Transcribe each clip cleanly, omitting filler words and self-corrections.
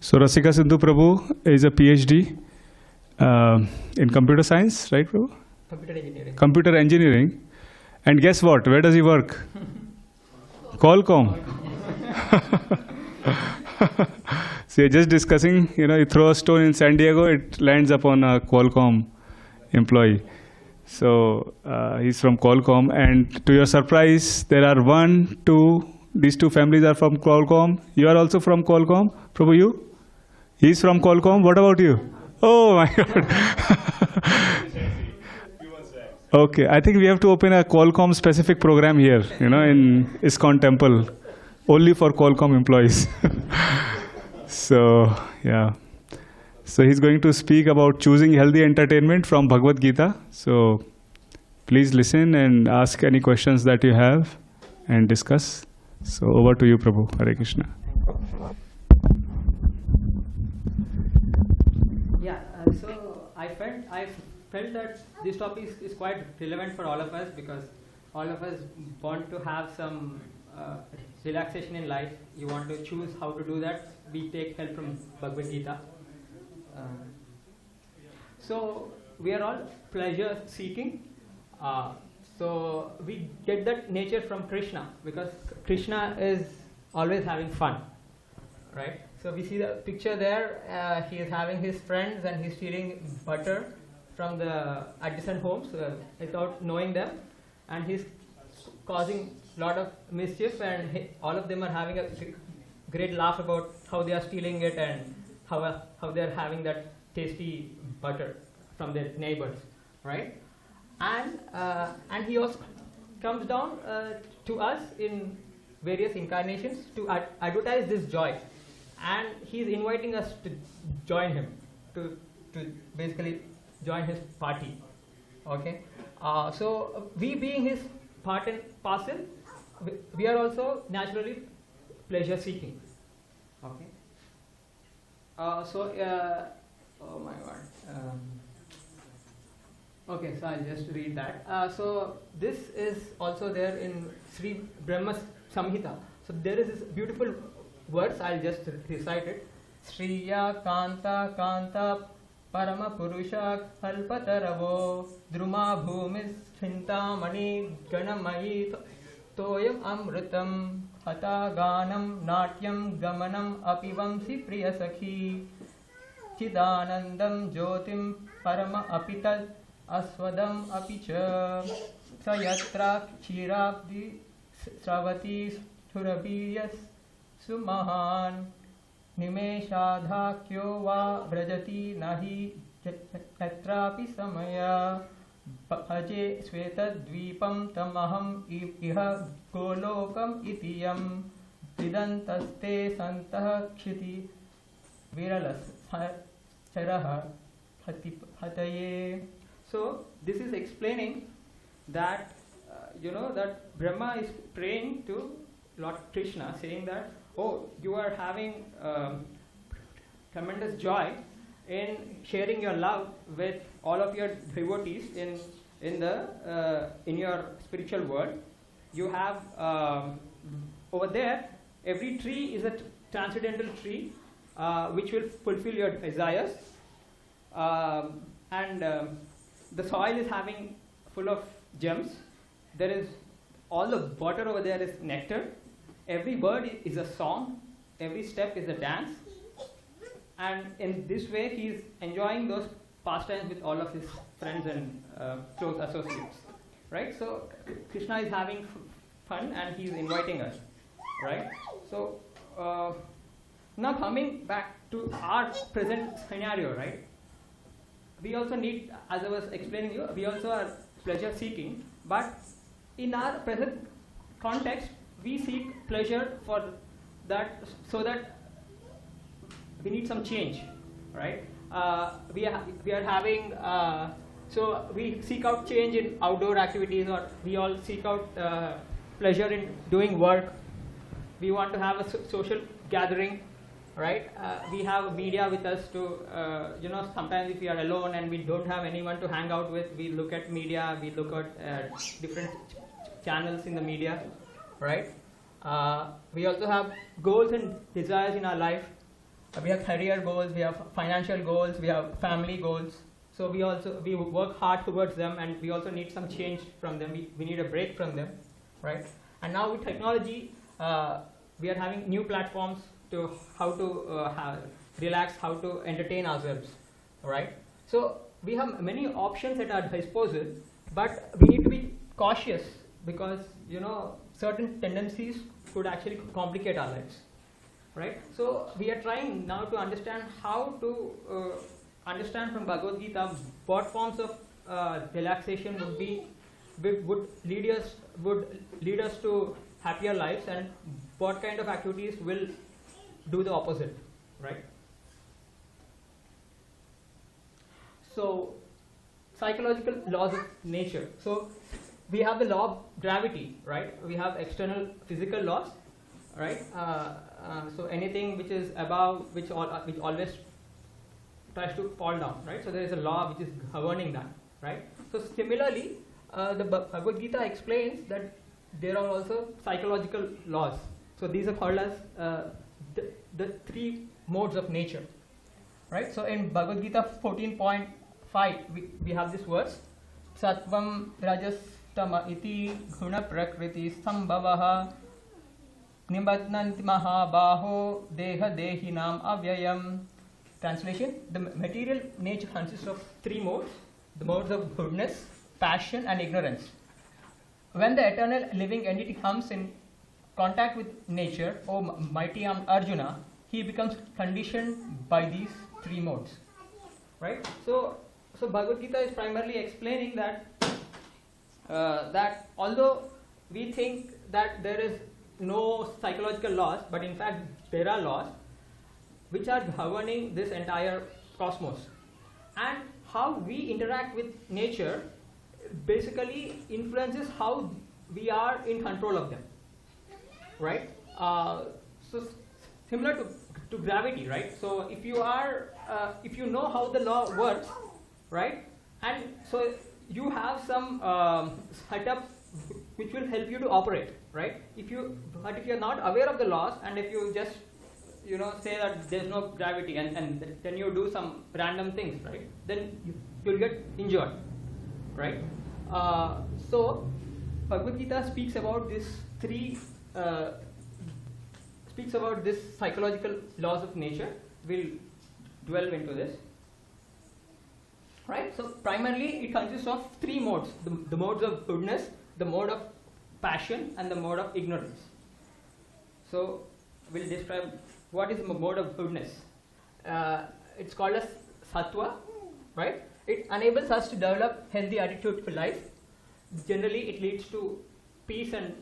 So Rasika Sindhu Prabhu is a PhD in computer science, right, Prabhu? Computer engineering. Computer engineering. And guess what? Where does he work? Qualcomm. So you're just discussing, you throw a stone in San Diego, it lands upon a Qualcomm employee. So he's from Qualcomm, and to your surprise, there are these two families are from Qualcomm. You are also from Qualcomm, Prabhu, you? He's from Qualcomm. What about you? Oh my God. Okay, I think we have to open a Qualcomm specific program here, in ISKCON temple, only for Qualcomm employees. So, yeah. So he's going to speak about choosing healthy entertainment from Bhagavad Gita. So please listen and ask any questions that you have and discuss. So over to you, Prabhu. Hare Krishna. Yeah, so I felt that this topic is quite relevant for all of us, because all of us want to have some relaxation in life. You want to choose how to do that. We take help from Bhagavad Gita. So we are all pleasure seeking. So we get that nature from Krishna, because Krishna is always having fun, right? So we see the picture there. He is having his friends and he's stealing butter from the adjacent homes without knowing them, and he's causing a lot of mischief, and all of them are having a great laugh about how they are stealing it and how they are having that tasty butter from their neighbors, right? And he also comes down to us in various incarnations to advertise this joy, and he's inviting us to join him, to basically join his party. Okay, so we being his part and parcel, we are also naturally pleasure seeking. Okay. Oh my God. Okay, so I'll just read that. So this is also there in Sri Brahma Samhita. So there is this beautiful words. I'll just recite it. Shriya Kanta Kanta Parama Purusha Kalpataravo Druma Bhumis Chintamani Ganamayi Toyam Amritam Hata Ganam Natyam Gamanam Apivamsi Priya Sakhi Chidanandam Jyotim Parama Apital Aswadam Apicha Sayatra Chirabdi Sravati Surabiyas Sumahan Nimeshadhakyo va Vrajati Nahi Yatrapi Samaya Bhaje Svetadvipam Tamaham Iha Golokam Itiyam Vidantaste Santah Kshiti Viralas Charaha Hataye. So this is explaining that that Brahma is praying to Lord Krishna, saying that, oh, you are having tremendous joy in sharing your love with all of your devotees in your spiritual world. You have over there, every tree is a transcendental tree which will fulfill your desires, and the soil is having full of gems. There is all the water over there is nectar. Every word is a song. Every step is a dance. And in this way, he is enjoying those pastimes with all of his friends and close associates, right? So Krishna is having fun and he is inviting us, right? So now coming back to our present scenario, right? We also need, as I was explaining you, we also are pleasure seeking, but in our present context, we seek pleasure for that, so that we need some change, right? We are having, so we seek out change in outdoor activities, or we all seek out pleasure in doing work. We want to have a social gathering, right? We have media with us to, sometimes if we are alone and we don't have anyone to hang out with, we look at media, we look at different channels in the media, right? We also have goals and desires in our life. We have career goals, we have financial goals, we have family goals. So we work hard towards them, and we also need some change from them. We need a break from them, right? And now with technology, we are having new platforms to how to relax, how to entertain ourselves, right? So we have many options at our disposal, but we need to be cautious because certain tendencies could actually complicate our lives, right? So we are trying now to understand how to understand from Bhagavad Gita what forms of relaxation would lead us to happier lives, and what kind of activities will do the opposite, right? So psychological laws of nature. So we have the law of gravity, right? We have external physical laws, right? So anything which is above, which always tries to fall down, right? So there is a law which is governing that, right? So similarly, the Bhagavad Gita explains that there are also psychological laws. So these are called as the three modes of nature, right? So in Bhagavad Gita 14.5, we have this verse: Sattvam rajas tama iti guna prakriti sambhavaha nimbadnanti mahabaho deha dehinam avyayam. Translation: the material nature consists of three modes: the modes of goodness, passion, and ignorance. When the eternal living entity comes in contact with nature, O mighty Arjuna, he becomes conditioned by these three modes, right? So Bhagavad Gita is primarily explaining that that although we think that there is no psychological laws, but in fact there are laws which are governing this entire cosmos, and how we interact with nature basically influences how we are in control of them, right? So similar to gravity, right? So if you know how the law works, right, and so you have some setup which will help you to operate, right? But if you're not aware of the laws, and if you just say that there's no gravity, and then you do some random things, right, then you'll get injured, right? So Bhagavad Gita speaks about this psychological laws of nature. We'll delve into this, right? So primarily it consists of three modes: the modes of goodness, the mode of passion, and the mode of ignorance. So we'll describe what is the mode of goodness. It's called as sattva, right? It enables us to develop healthy attitude to life. Generally, it leads to peace and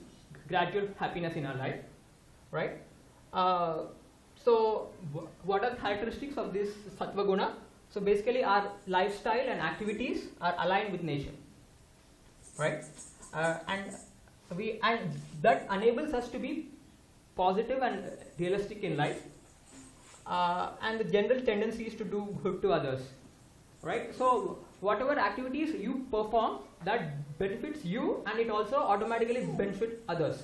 gradual happiness in our life, right? So what are characteristics of this sattva guna? So basically, our lifestyle and activities are aligned with nature, right? And that enables us to be positive and realistic in life, and the general tendency is to do good to others, right? So whatever activities you perform, that benefits you, and it also automatically benefits others,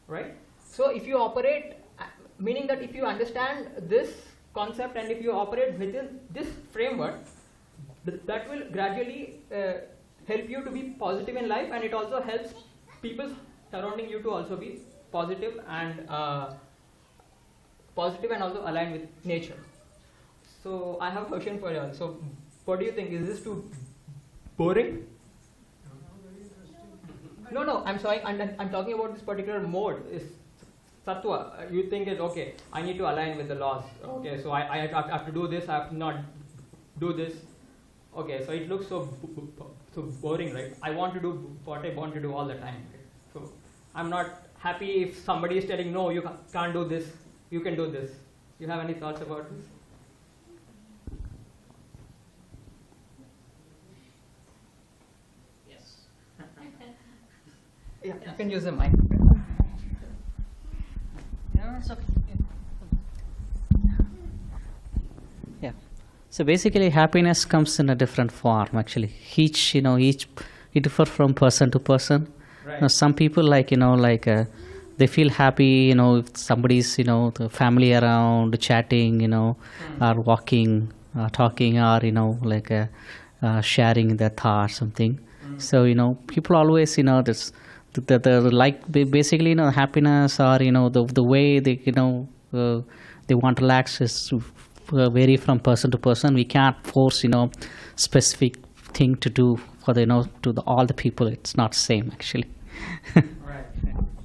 right? So if you operate, meaning that if you understand this concept and if you operate within this framework, that will gradually help you to be positive in life, and it also helps people surrounding you to also be positive and also aligned with nature. So I have a question for you all. So what do you think? Is this too boring? No, I'm sorry. I'm talking about this particular mode. Is sattva. You think is okay. I need to align with the laws. Okay, so I have to do this. I have to not do this. Okay, so it looks so boring, right? I want to do what I want to do all the time. Right? So I'm not happy if somebody is telling no, you can't do this. You can do this. You have any thoughts about this? Yeah, you can use the mic. Yeah, it's okay. Yeah. So basically, happiness comes in a different form. Actually, it differs from person to person. Right. Some people they feel happy, if somebody's, the family around, chatting, or walking, talking, or, like sharing their thoughts, something. So, people always, this, the like, basically, happiness or, the way they, they want to relax is vary from person to person. We can't force, specific thing to do for the, all the people. It's not same, actually. Right.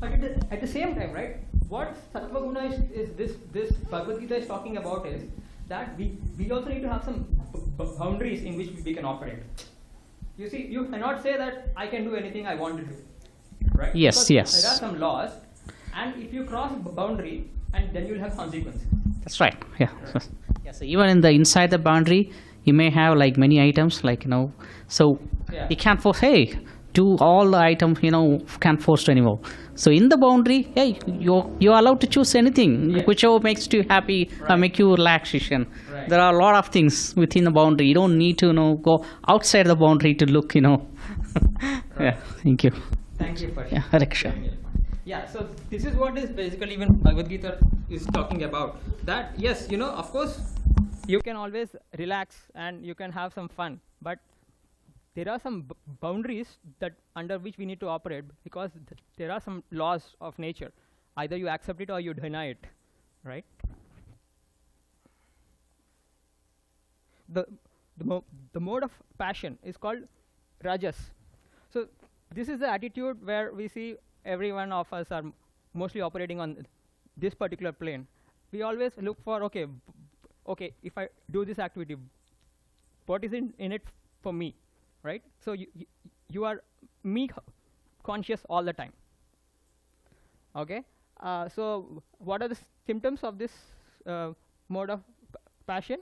But at the same time, right, what Sattva Guna is this Bhagavad Gita is talking about is that we also need to have some boundaries in which we can operate. You see, you cannot say that I can do anything I want to do, right? Yes, because yes. there are some laws, and if you cross a boundary, and then you'll have consequences. That's right. Yeah. Right. Yeah. So even in the inside the boundary, you may have like many items, like so you can't force. Hey, do all the items. Can't force to anymore. So in the boundary, hey, you're allowed to choose anything, whichever makes you happy or make you relaxation. Right. There are a lot of things within the boundary. You don't need to go outside the boundary to look. Right. Yeah. Thank you. Thank you for Hare. Yeah, so this is what is basically even Bhagavad Gita is talking about. That yes, of course, you can always relax and you can have some fun, but there are some boundaries that under which we need to operate, because there are some laws of nature. Either you accept it or you deny it, right? The mode of passion is called rajas. So this is the attitude where we see every one of us are mostly operating on this particular plane. We always look for, okay, if I do this activity, what is in it for me, right? So you are me conscious all the time. Okay. So what are the symptoms of this mode of passion?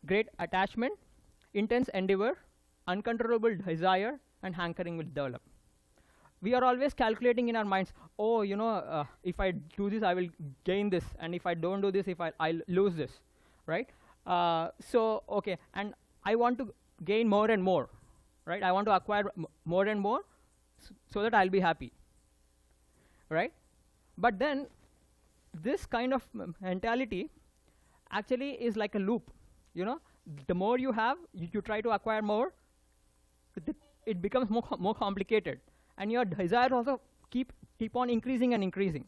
Great attachment, intense endeavor, uncontrollable desire, and hankering will develop. We are always calculating in our minds, if I do this, I will gain this, and if I don't do this, I'll lose this, right? And I want to gain more and more, right? I want to acquire more and more so that I'll be happy, right? But then this kind of mentality actually is like a loop. The more you have, you try to acquire more, it becomes more complicated. And your desire also keep on increasing and increasing,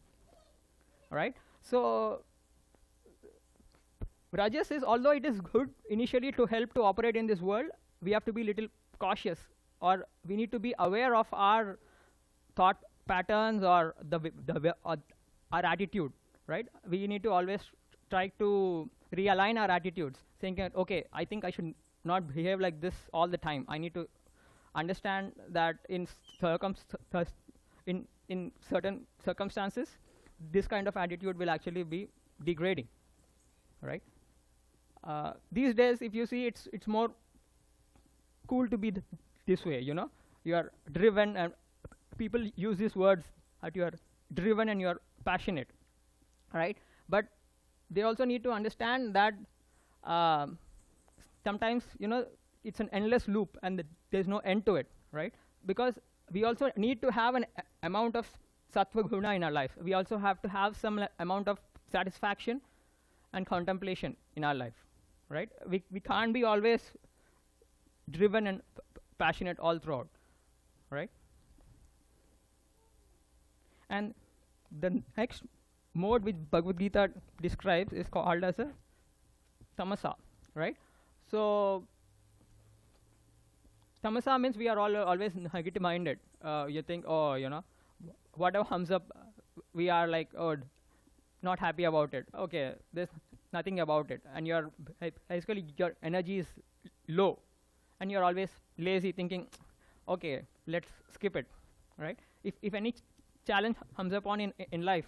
right? So Rajas is, although it is good initially to help to operate in this world, we have to be little cautious, or we need to be aware of our thought patterns or our attitude, right? We need to always try to realign our attitudes, thinking, okay, I think I should not behave like this all the time. I need to understand that in certain circumstances, this kind of attitude will actually be degrading, right? These days, if you see, it's more cool to be this way. You are driven, and people use these words that you are driven and you are passionate, right? But they also need to understand that sometimes it's an endless loop and there's no end to it, right? Because we also need to have an amount of sattva guna in our life. We also have to have some amount of satisfaction and contemplation in our life, right? We can't be always driven and passionate all throughout, right? And the next mode which Bhagavad Gita describes is called as a tamasa, right? So tamasa means we are always negative minded. You think, whatever comes up, we are like, not happy about it. Okay, there's nothing about it, and basically your energy is low, and you're always lazy, thinking, okay, let's skip it, right? If any challenge comes upon in life,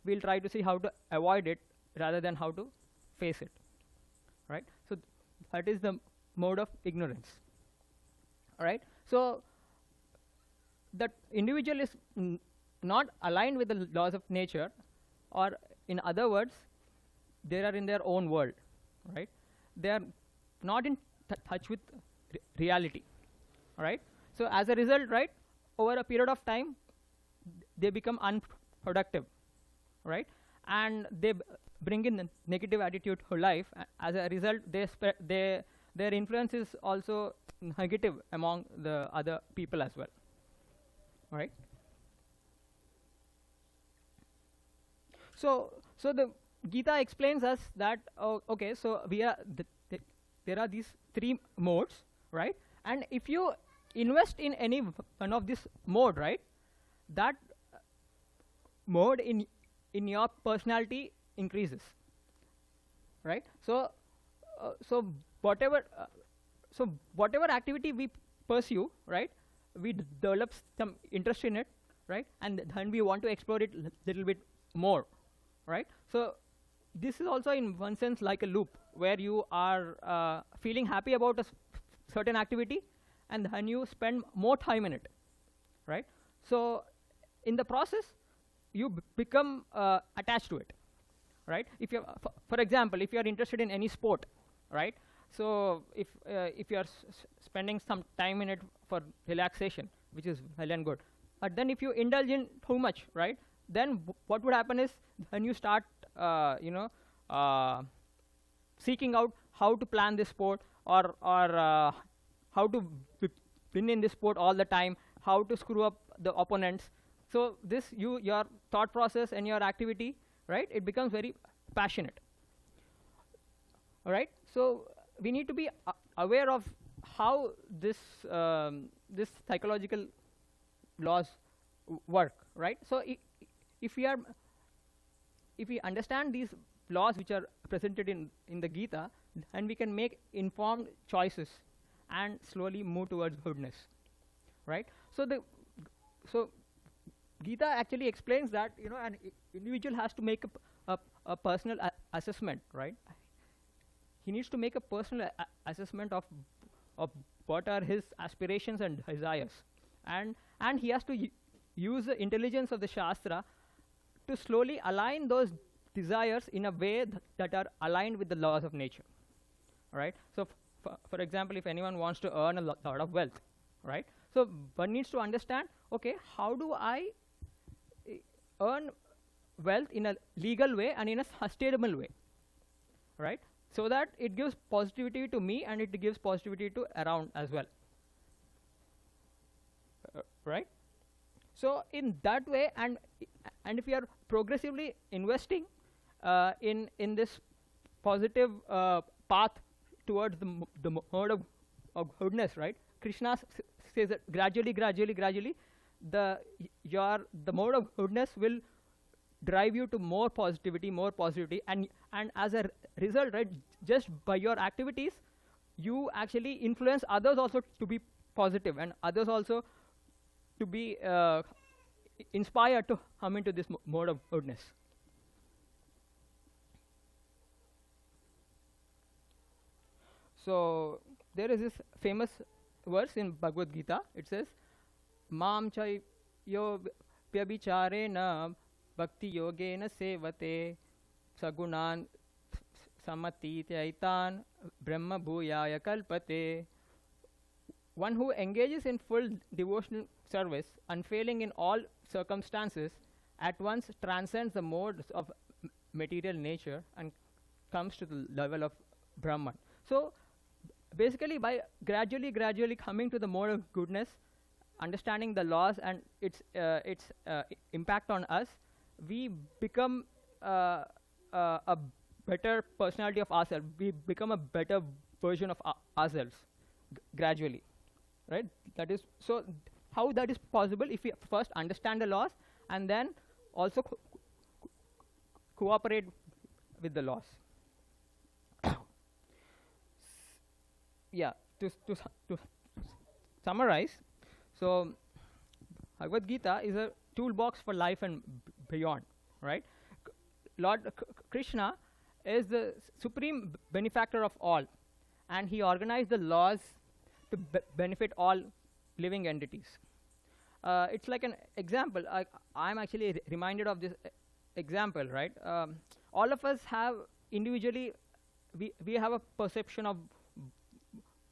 we'll try to see how to avoid it rather than how to face it, right? So that is the mode of ignorance, right? So that individual is not aligned with the laws of nature, or in other words, they are in their own world, right? They are not in touch with reality, right? So as a result, right, over a period of time, they become productive, right? And they bring in a negative attitude to life. As a result, their influence is also negative among the other people as well, right? So the Gita explains us that okay, so there are these three modes, right? And if you invest in any one of this mode, right, that mode in your personality increases, right? So whatever activity we pursue, right, we develop some interest in it, right, and then we want to explore it little bit more, right? So this is also in one sense like a loop where you are feeling happy about a certain activity, and then you spend more time in it, right? So in the process, you become attached to it, right? If you, for example, if you are interested in any sport, right? So if you are spending some time in it for relaxation, which is well and good, but then if you indulge in too much, right? Then what would happen is when you start, seeking out how to plan this sport, or how to win in this sport all the time, how to screw up the opponents. So this your thought process and your activity, right? It becomes very passionate. All right. So we need to be aware of how this psychological laws work, right? So if we understand these laws which are presented in the Gita, and we can make informed choices and slowly move towards goodness, right? So Gita actually explains that an individual has to make a personal assessment, right? He needs to make a personal assessment of what are his aspirations and desires, and he has to use the intelligence of the Shastra to slowly align those desires in a way that are aligned with the laws of nature, right? So for example, if anyone wants to earn a lot of wealth, right? So one needs to understand, okay, how do I earn wealth in a legal way and in a sustainable way, right? So that it gives positivity to me and it gives positivity to around as well, right? So in that way, and if you are progressively investing in this positive path towards the mode of goodness, right? Krishna says that gradually, the mode of goodness will drive you to more positivity, and as a result, right, just by your activities, you actually influence others also to be positive, and others also to be inspired to come into this mode of goodness. So there is this famous verse in Bhagavad Gita. It says, "Mam chai yo vyabhicharena bhakti yogena sevate sagunan samatitaitan brahma bhuyaya kalpate." One who engages in full devotional service, unfailing in all circumstances, at once transcends the modes of material nature and comes to the level of Brahman. So basically, by gradually coming to the mode of goodness, understanding the laws and its impact on us, we become a better personality of ourselves. We become a better version of ourselves gradually, right? That is so. How that is possible? If we first understand the laws and then also cooperate with the laws. Yeah, to summarize, so Bhagavad Gita is a toolbox for life and beyond, right? Lord Krishna is the supreme benefactor of all, and he organized the laws to benefit all living entities. It's like an example. I'm actually reminded of this example, right? All of us have individually, we have a perception of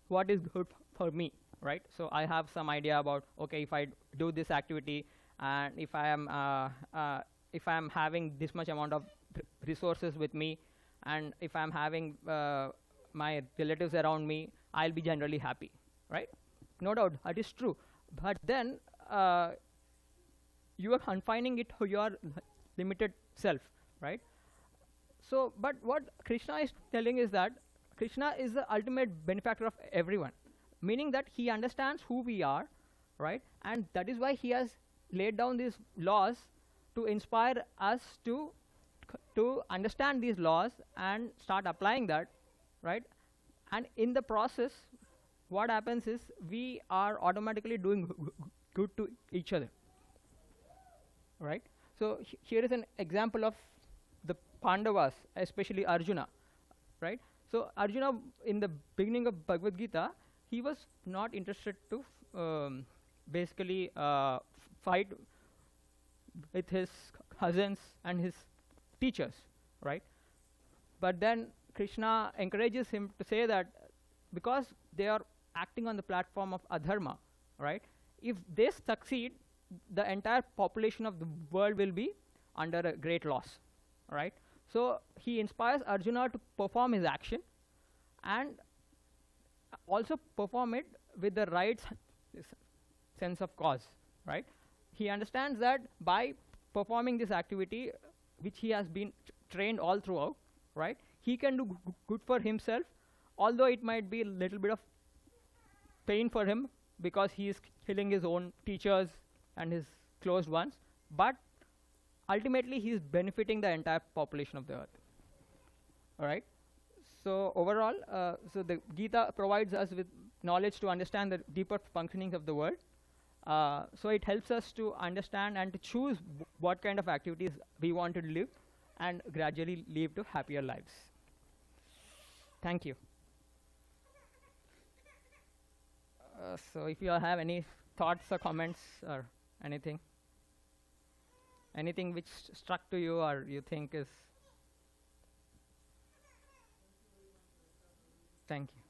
what is good for me, right? So I have some idea about, okay, if I do this activity and if I am if I'm having this much amount of resources with me, and if I'm having my relatives around me, I'll be generally happy, right? No doubt, that is true. But then you are confining it to your limited self, right? So, but what Krishna is telling is that Krishna is the ultimate benefactor of everyone, meaning that he understands who we are, right? And that is why he has laid down these laws to inspire us to understand these laws and start applying that, right? And in the process, what happens is we are automatically doing good to each other, right? So here is an example of the Pandavas, especially Arjuna, right? So Arjuna, in the beginning of Bhagavad Gita, he was not interested to basically fight with his cousins and his teachers, right? But then Krishna encourages him to say that because they are acting on the platform of adharma, right? If they succeed, the entire population of the world will be under a great loss, right? So he inspires Arjuna to perform his action and also perform it with the right sense of cause, right? He understands that by performing this activity, which he has been trained all throughout, right? He can do good for himself, although it might be a little bit of pain for him because he is killing his own teachers and his closed ones, but ultimately he is benefiting the entire population of the earth. All right. So overall, so the Gita provides us with knowledge to understand the deeper functionings of the world. So it helps us to understand and to choose what kind of activities we want to live and gradually live to happier lives. Thank you. So if you all have any thoughts or comments or anything which struck to you or you think is... Thank you.